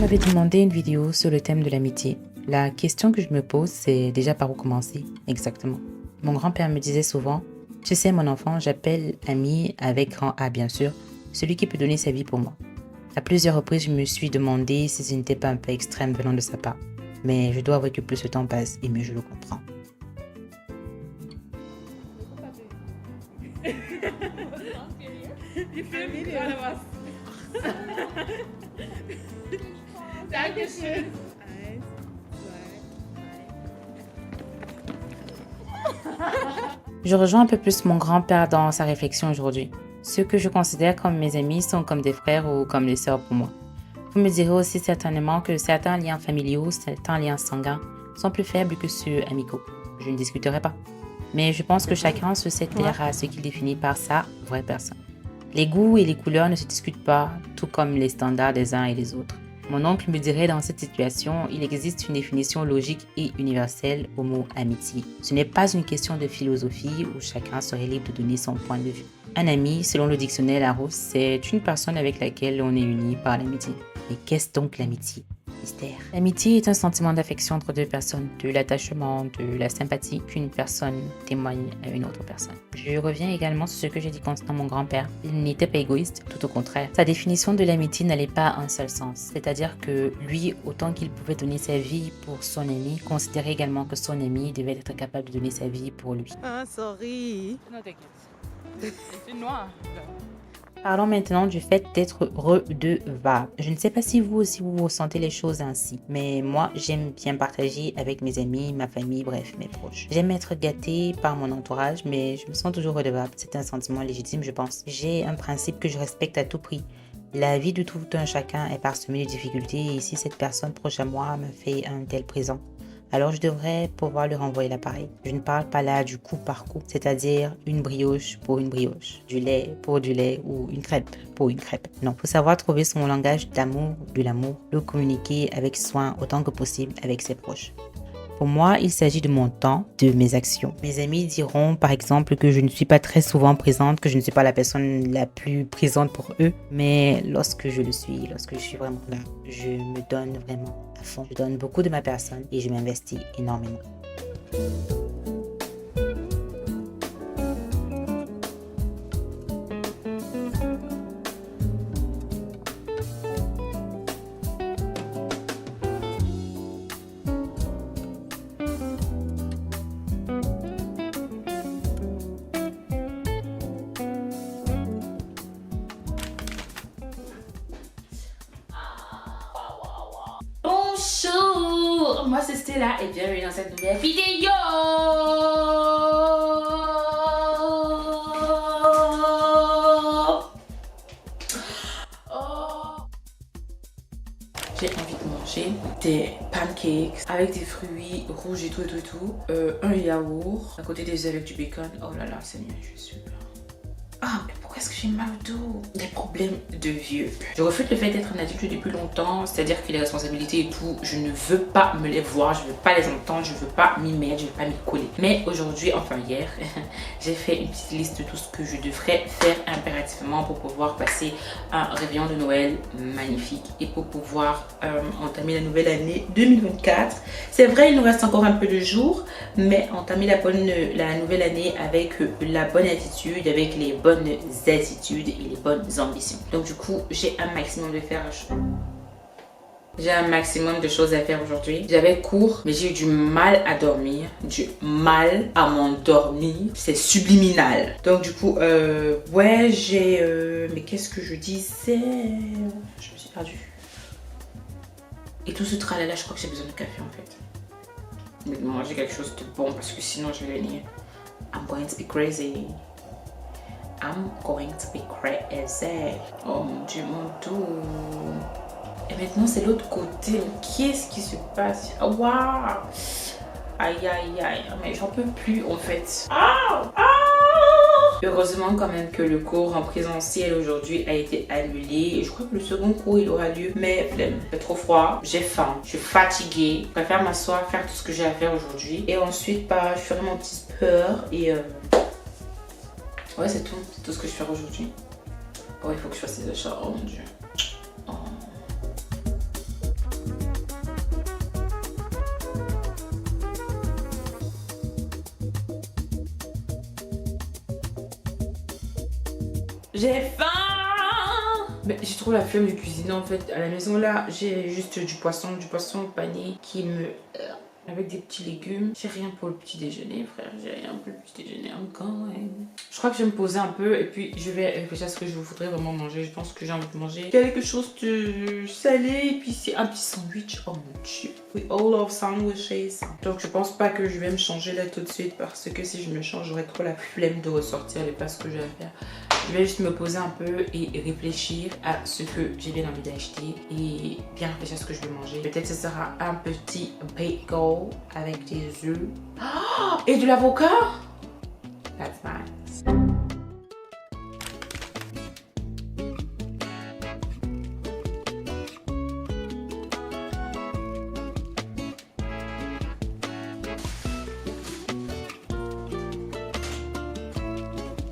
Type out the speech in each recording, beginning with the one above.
m'avez demandé une vidéo sur le thème de l'amitié. La question que je me pose, c'est déjà par où commencer exactement. Mon grand-père me disait souvent, « Tu sais mon enfant, j'appelle ami avec grand A bien sûr, celui qui peut donner sa vie pour moi. » À plusieurs reprises, je me suis demandé si ce n'était pas un peu extrême venant de sa part. Mais je dois avouer que plus le temps passe et mieux je le comprends. Dankeschön. Je rejoins un peu plus mon grand-père dans sa réflexion aujourd'hui. Ceux que je considère comme mes amis sont comme des frères ou comme des sœurs pour moi. Vous me direz aussi certainement que certains liens familiaux, certains liens sanguins sont plus faibles que ceux amicaux. Je ne discuterai pas. Mais je pense que chacun se sait taire à ce qu'il définit par sa vraie personne. Les goûts et les couleurs ne se discutent pas, tout comme les standards des uns et des autres. Mon oncle me dirait dans cette situation, il existe une définition logique et universelle au mot amitié. Ce n'est pas une question de philosophie où chacun serait libre de donner son point de vue. Un ami, selon le dictionnaire Larousse, c'est une personne avec laquelle on est uni par l'amitié. Mais qu'est-ce donc l'amitié? Mystère. L'amitié est un sentiment d'affection entre deux personnes, de l'attachement, de la sympathie qu'une personne témoigne à une autre personne. Je reviens également sur ce que j'ai dit concernant mon grand-père. Il n'était pas égoïste, tout au contraire. Sa définition de l'amitié n'allait pas en un seul sens. C'est-à-dire que lui, autant qu'il pouvait donner sa vie pour son ami, considérait également que son ami devait être capable de donner sa vie pour lui. Ah, sorry. Non, t'inquiète. C'est noir. Parlons maintenant du fait d'être redevable. Je ne sais pas si vous aussi vous ressentez les choses ainsi, mais moi j'aime bien partager avec mes amis, ma famille, bref, mes proches. J'aime être gâtée par mon entourage, mais je me sens toujours redevable. C'est un sentiment légitime, je pense. J'ai un principe que je respecte à tout prix. La vie de tout un chacun est parsemée de difficultés et si cette personne proche à moi me fait un tel présent, alors je devrais pouvoir lui renvoyer l'appareil. Je ne parle pas là du coup par coup, c'est-à-dire une brioche pour une brioche, du lait pour du lait ou une crêpe pour une crêpe. Non, il faut savoir trouver son langage d'amour, de l'amour, le communiquer avec soin autant que possible avec ses proches. Pour moi, il s'agit de mon temps, de mes actions. Mes amis diront par exemple que je ne suis pas très souvent présente, que je ne suis pas la personne la plus présente pour eux. Mais lorsque je le suis, lorsque je suis vraiment là, je me donne vraiment à fond. Je donne beaucoup de ma personne et je m'investis énormément. Bonjour, moi c'est Stella et bienvenue dans cette nouvelle vidéo. J'ai envie de manger des pancakes avec des fruits rouges et tout. Un yaourt à côté des œufs avec du bacon. Oh là là, Seigneur, je suis super. Ah, mais pourquoi est-ce que j'ai mal au dos? Des problèmes de vieux. Je refuse le fait d'être un adulte depuis longtemps, c'est-à-dire que les responsabilités et tout, je ne veux pas me les voir, je ne veux pas les entendre, je ne veux pas m'y mettre, je ne veux pas m'y coller. Mais aujourd'hui, enfin hier, j'ai fait une petite liste de tout ce que je devrais faire impérativement pour pouvoir passer un réveillon de Noël magnifique et pour pouvoir entamer la nouvelle année 2024. C'est vrai, il nous reste encore un peu de jours, mais entamer la nouvelle année avec la bonne attitude, avec les bonnes attitudes et les bonnes ambitions. Donc du coup, j'ai un maximum de choses à faire aujourd'hui. J'avais cours, mais j'ai eu du mal à dormir, du mal à m'endormir. C'est subliminal. Donc du coup, ouais, mais qu'est-ce que je disais? Je me suis perdue. Et tout ce tralala, je crois que j'ai besoin de café en fait. Mais de manger quelque chose de bon parce que sinon je vais venir. I'm going to be crazy. I'm going to be crazy. Oh mon Dieu, mon dos. Et maintenant, c'est l'autre côté. Qu'est-ce qui se passe? Waouh! Aïe, aïe, aïe. Mais j'en peux plus, en fait. Ah! Ah! Heureusement quand même que le cours en présentiel aujourd'hui a été annulé. Je crois que le second cours, il aura lieu. Mais flemme, il fait trop froid. J'ai faim. Je suis fatiguée. Je préfère m'asseoir, faire tout ce que j'ai à faire aujourd'hui. Et ensuite, je ferai mon petit sport et... ouais, c'est tout ce que je fais aujourd'hui. Oh, il faut que je fasse des achats. Oh mon Dieu. Oh. J'ai faim. Mais j'ai trop la flemme de cuisiner en fait. À la maison là, j'ai juste du poisson au panier qui me... avec des petits légumes. J'ai rien pour le petit déjeuner, frère. J'ai rien pour le petit déjeuner encore. Je crois que je vais me poser un peu et puis je vais réfléchir à ce que je voudrais vraiment manger. Je pense que j'ai envie de manger quelque chose de salé et puis c'est un petit sandwich. Oh mon dieu. We all love sandwiches. Donc je pense pas que je vais me changer là tout de suite parce que si je me change, j'aurais trop la flemme de ressortir les places que je vais faire. Je vais juste me poser un peu et réfléchir à ce que j'ai bien envie d'acheter et bien réfléchir à ce que je vais manger. Peut-être ce sera un petit bagel avec des œufs et de l'avocat. That's nice.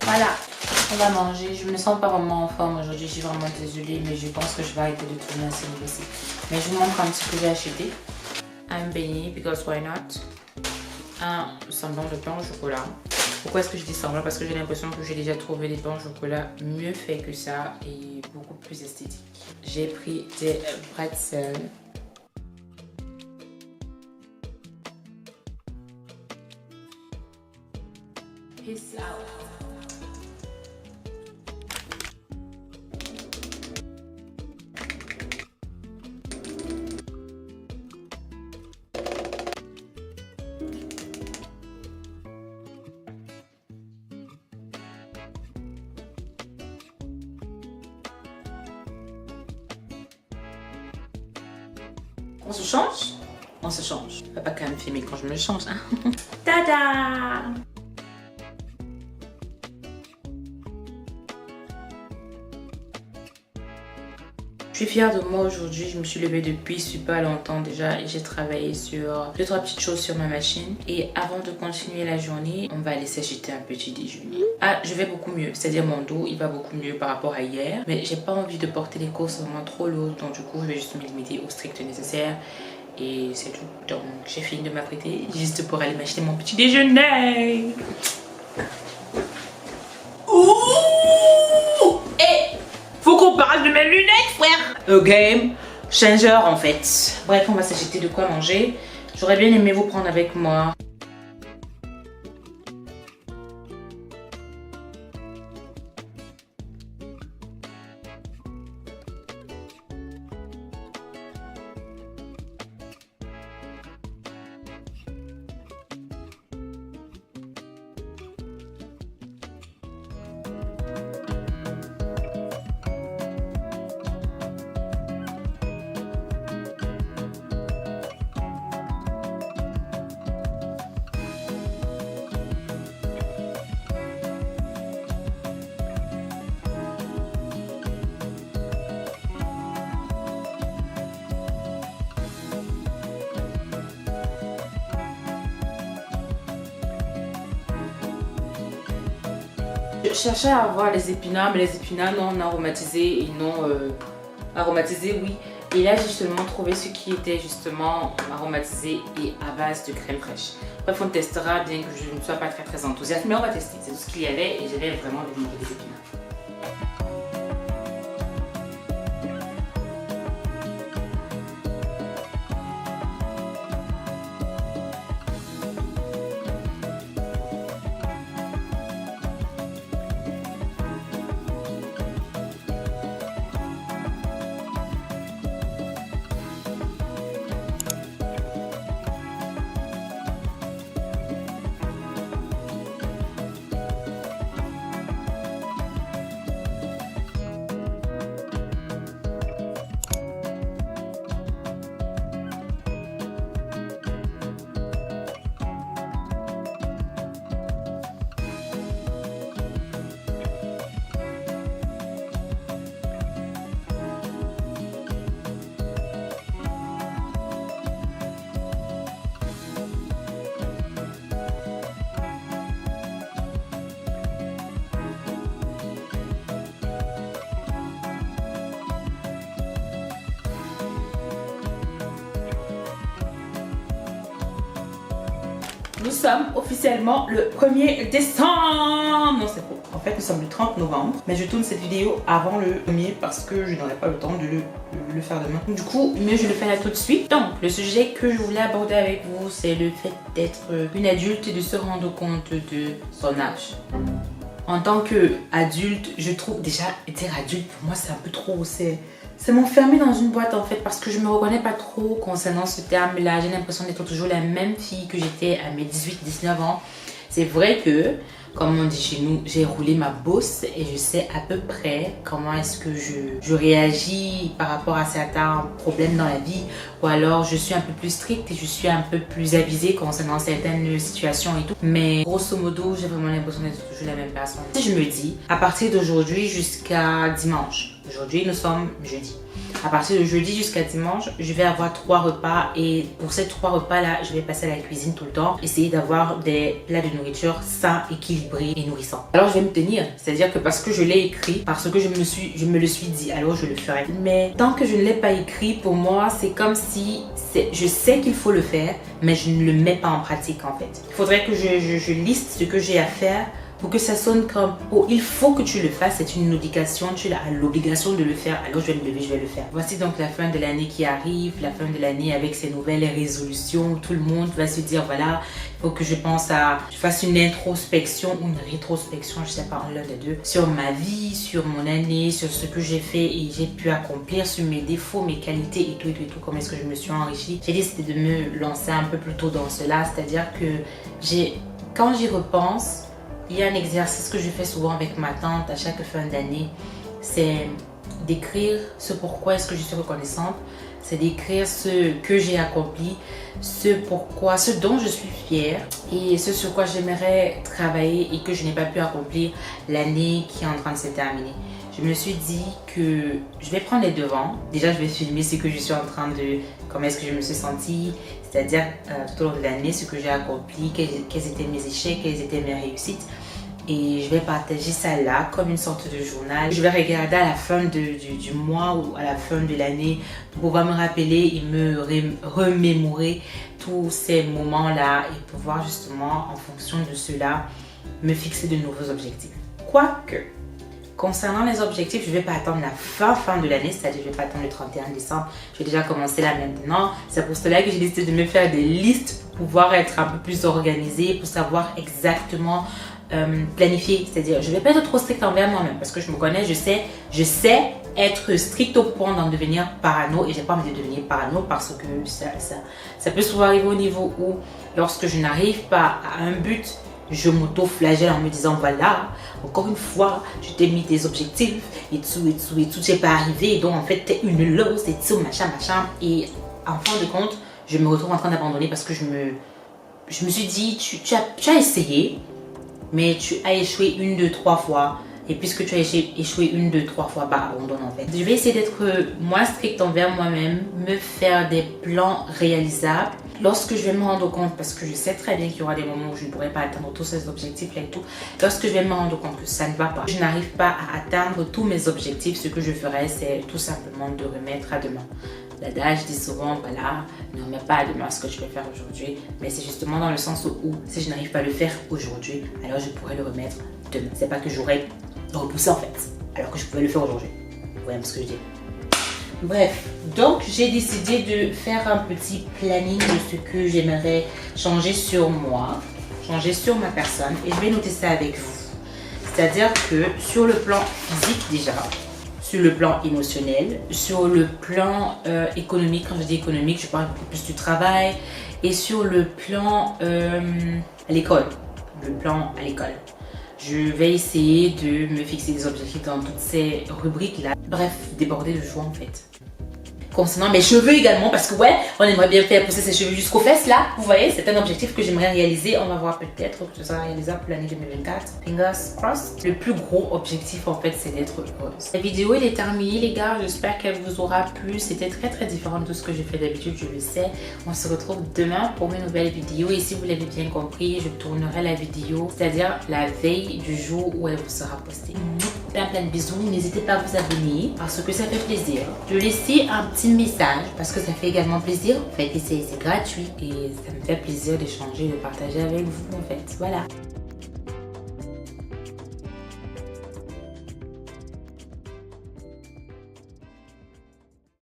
Voilà. On va manger. Je me sens pas vraiment en forme aujourd'hui. Je suis vraiment désolée, mais je pense que je vais arrêter de tourner à ce niveau-ci. Mais je vous montre un petit peu que j'ai acheté. Un beignet, because why not? Un semblant de pain au chocolat. Pourquoi est-ce que je dis semblant? Parce que j'ai l'impression que j'ai déjà trouvé des pains au chocolat mieux faits que ça et beaucoup plus esthétiques. J'ai pris des pretzels. Peace out. On se change? On se change. On va pas quand même filmer quand je me change, hein. Tada! Je suis fière de moi aujourd'hui, je me suis levée depuis super longtemps déjà et j'ai travaillé sur 2-3 petites choses sur ma machine. Et avant de continuer la journée, on va aller s'acheter un petit déjeuner. Ah, je vais beaucoup mieux, c'est-à-dire mon dos, il va beaucoup mieux par rapport à hier. Mais j'ai pas envie de porter les courses vraiment trop lourdes, donc du coup je vais juste me limiter au strict nécessaire. Et c'est tout, donc j'ai fini de m'apprêter juste pour aller m'acheter mon petit déjeuner. Ouh! Et faut qu'on parle de mes lunettes, frère. Game changer en fait. Bref, on va s'acheter de quoi manger. J'aurais bien aimé vous prendre avec moi. Je cherchais à avoir les épinards, mais les épinards non aromatisés et non aromatisés, oui. Et là, j'ai justement trouvé ce qui était justement aromatisé et à base de crème fraîche. Bref, on testera, bien que je ne sois pas très enthousiaste, mais on va tester. C'est tout ce qu'il y avait et j'avais vraiment envie de manger des épinards. Nous sommes officiellement le 1er décembre. Non, c'est faux. En fait, nous sommes le 30 novembre, mais je tourne cette vidéo avant le 1er parce que je n'aurai pas le temps de le faire demain. Du coup, mieux je le fais là tout de suite. Donc, le sujet que je voulais aborder avec vous, c'est le fait d'être une adulte et de se rendre compte de son âge. En tant qu'adulte, je trouve déjà, dire adulte, pour moi, c'est un peu trop, c'est m'enfermer dans une boîte en fait parce que je me reconnais pas trop concernant ce terme-là. J'ai l'impression d'être toujours la même fille que j'étais à mes 18-19 ans. C'est vrai que, comme on dit chez nous, j'ai roulé ma bosse et je sais à peu près comment est-ce que je réagis par rapport à certains problèmes dans la vie, ou alors je suis un peu plus stricte et je suis un peu plus avisée concernant certaines situations et tout. Mais grosso modo, j'ai vraiment l'impression d'être toujours la même personne. Si je me dis, à partir d'aujourd'hui jusqu'à dimanche, aujourd'hui nous sommes jeudi. À partir de jeudi jusqu'à dimanche, je vais avoir 3 repas et pour ces 3 repas-là, je vais passer à la cuisine tout le temps. Essayer d'avoir des plats de nourriture sains, équilibrés et nourrissants. Alors je vais me tenir, c'est-à-dire que parce que je l'ai écrit, parce que je me le suis dit, alors je le ferai. Mais tant que je ne l'ai pas écrit, pour moi, c'est comme si je sais qu'il faut le faire, mais je ne le mets pas en pratique en fait. Il faudrait que je liste ce que j'ai à faire pour que ça sonne comme oh, il faut que tu le fasses, c'est une obligation, tu as l'obligation de le faire, alors je vais me lever, je vais le faire. Voici donc la fin de l'année qui arrive, la fin de l'année avec ses nouvelles résolutions. Tout le monde va se dire voilà, il faut que je fasse une introspection ou une rétrospection, je sais pas, l'un des deux, sur ma vie, sur mon année, sur ce que j'ai fait et j'ai pu accomplir, sur mes défauts, mes qualités et tout, comment est-ce que je me suis enrichie. J'ai décidé de me lancer un peu plus tôt dans cela, c'est-à-dire que quand j'y repense, il y a un exercice que je fais souvent avec ma tante à chaque fin d'année, c'est d'écrire ce pourquoi est-ce que je suis reconnaissante, c'est d'écrire ce que j'ai accompli, ce dont je suis fière et ce sur quoi j'aimerais travailler et que je n'ai pas pu accomplir l'année qui est en train de se terminer. Je me suis dit que je vais prendre les devants. Déjà, je vais filmer ce que je suis en train de... Comment est-ce que je me suis sentie, c'est-à-dire tout au long de l'année, ce que j'ai accompli, quels étaient mes échecs, quelles étaient mes réussites. Et je vais partager ça là comme une sorte de journal. Je vais regarder à la fin du mois ou à la fin de l'année pour pouvoir me rappeler et me remémorer tous ces moments-là et pouvoir justement, en fonction de cela, me fixer de nouveaux objectifs. Quoique, concernant les objectifs, je ne vais pas attendre la fin de l'année, c'est-à-dire je ne vais pas attendre le 31 décembre. Je vais déjà commencer là maintenant. C'est pour cela que j'ai décidé de me faire des listes pour pouvoir être un peu plus organisée, pour savoir exactement planifier. C'est-à-dire, je ne vais pas être trop stricte envers moi-même parce que je me connais, je sais être stricte au point d'en devenir parano et j'ai pas envie de devenir parano parce que ça peut souvent arriver au niveau où lorsque je n'arrive pas à un but, je m'auto-flagelle en me disant voilà, encore une fois, je t'ai mis des objectifs et tout, c'est pas arrivé, donc en fait t'es une loose et tout, machin. Et en fin de compte, je me retrouve en train d'abandonner parce que je me suis dit, tu as essayé, mais tu as échoué 1, 2, 3 fois. Et puisque tu as échoué 1, 2, 3 fois, bah abandonne en fait. Je vais essayer d'être moins stricte envers moi-même, me faire des plans réalisables. Lorsque je vais me rendre compte, parce que je sais très bien qu'il y aura des moments où je ne pourrai pas atteindre tous ces objectifs-là et tout, lorsque je vais me rendre compte que ça ne va pas, je n'arrive pas à atteindre tous mes objectifs, ce que je ferai, c'est tout simplement de remettre à demain. L'adage dit souvent, voilà, ne remets pas à demain ce que tu peux faire aujourd'hui, mais c'est justement dans le sens où si je n'arrive pas à le faire aujourd'hui, alors je pourrais le remettre demain. C'est pas que j'aurais repoussé en fait, alors que je pouvais le faire aujourd'hui. Vous voyez ce que je dis? Bref, donc j'ai décidé de faire un petit planning de ce que j'aimerais changer sur moi, changer sur ma personne et je vais noter ça avec vous. C'est-à-dire que sur le plan physique déjà, sur le plan émotionnel, sur le plan économique, quand je dis économique, je parle plus du travail et sur le plan à l'école, Je vais essayer de me fixer des objectifs dans toutes ces rubriques-là. Bref, déborder de joie en fait. Concernant mes cheveux également, parce que ouais, on aimerait bien faire pousser ses cheveux jusqu'aux fesses là. Vous voyez, c'est un objectif que j'aimerais réaliser. On va voir peut-être que ça sera réalisable pour l'année 2024. Fingers crossed. Le plus gros objectif en fait, c'est d'être heureuse. La vidéo elle est terminée les gars. J'espère qu'elle vous aura plu. C'était très différent de ce que j'ai fait d'habitude, je le sais. On se retrouve demain pour une nouvelle vidéo. Et si vous l'avez bien compris, je tournerai la vidéo, c'est-à-dire la veille du jour où elle vous sera postée. Plein de bisous. N'hésitez pas à vous abonner parce que ça fait plaisir. De laisser un petit message parce que ça fait également plaisir. En fait, c'est gratuit et ça me fait plaisir d'échanger, de partager avec vous en fait. Voilà.